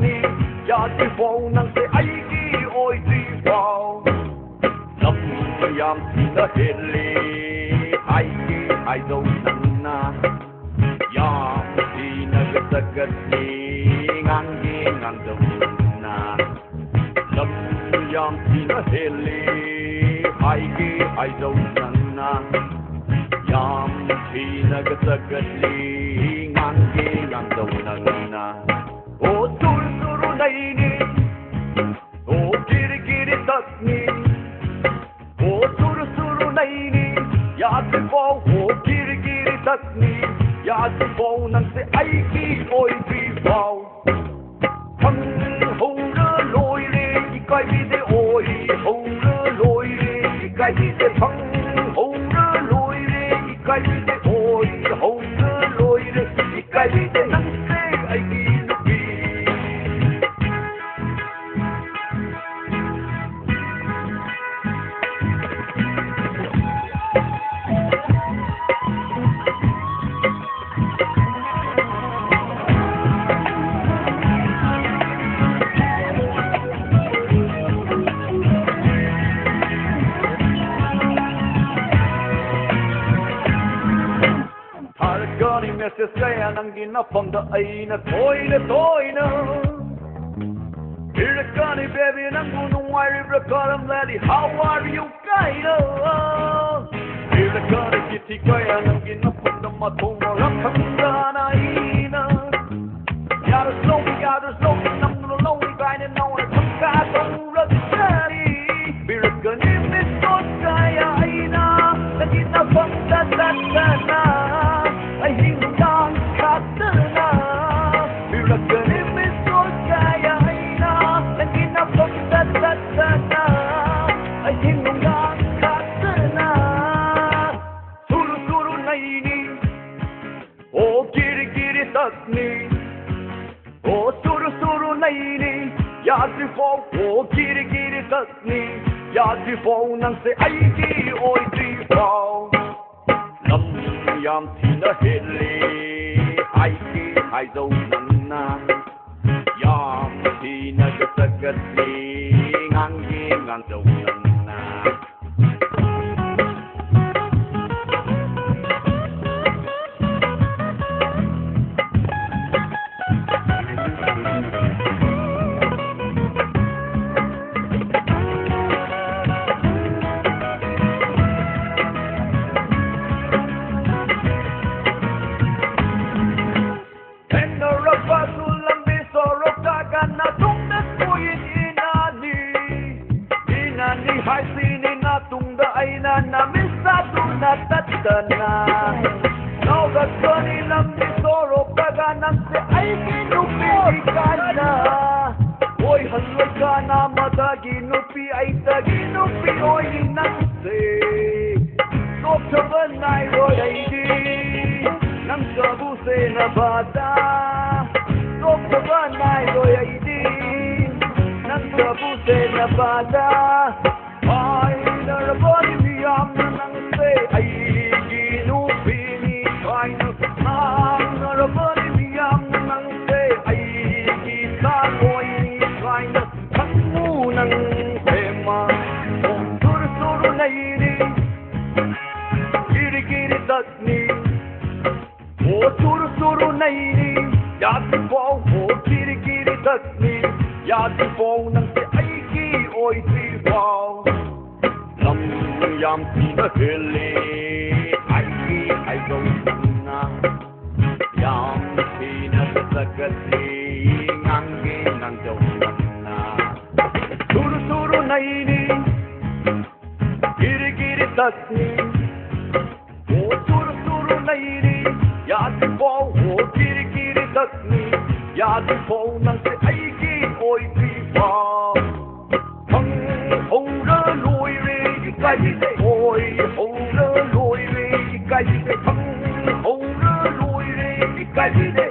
ni ya ti fo nang se ai ki oi ti fo lam yam ti na hele ai ki ai do nang na yam ti na ga ni ngang gi ngang do na lam yam ti na hele ai ki ai do nang na yam ti na ga ni ngang gi ngang do nang na o sur sur nai ni o giri tak ni o sur sur nai ni ya ti fo o giri tak ni ya ti fo nang se ai ki oi ti fo thang ho ra loi le ki kai bi de oi ho ra loi le ki kai bi de thang ho ra loi le ki kai bi de oi ho ra loi le ki kai bi de nang se ai ki se saya nang ginapang da ay na toy na Irakani baby nang gunung wari brakaram lady how are you kaino Irakani kiti kaya nang ginapang da matong rakang da na ina Yara slow nang low kaina na wala tangka tong rakari Irakani misto kaya ina nang ginapang da na ay hinggang katana Irakani misto kaya ina nang ginapang na ay hinggang katana Suru na ini o giri tak ni o suru na ini yatri fo o giri tak ni yatri fo nang se ai ki oi tri fo lam yam ti na hele ai ki ai do nang na yam ti na ga ni ngang gi ngang do nang na hai sini na tungda ay na namisa tu na tatana no ga kani lam ni soro kaga nang se ay kinupi kana oi halwa kana mata ginupi ay taginupi oi nang se no tabanay oi ay di nang sabu se na bata no tabanay oi ay di nang sabu se na bata ay narabani miyam nang se ay ginupi ni kaino ay narabani miyam nang se ay gitagoy ni kaino tangmu nang tema o suru na ini giri tak ni o suru na ini yati po o giri tak ni yati po nang se ay ki oi ti po lam yam ti na hele ai ki ai do na yam ti na sagat ni ngang gi ngang do na suru na ini giri tak ni o suru na ini yati po o giri tak ni yati po nang se ai ki oi ti po cái gì thế ôi hùng lơ lùi đi cái gì thế thằng hùng lơ lùi đi cái gì thế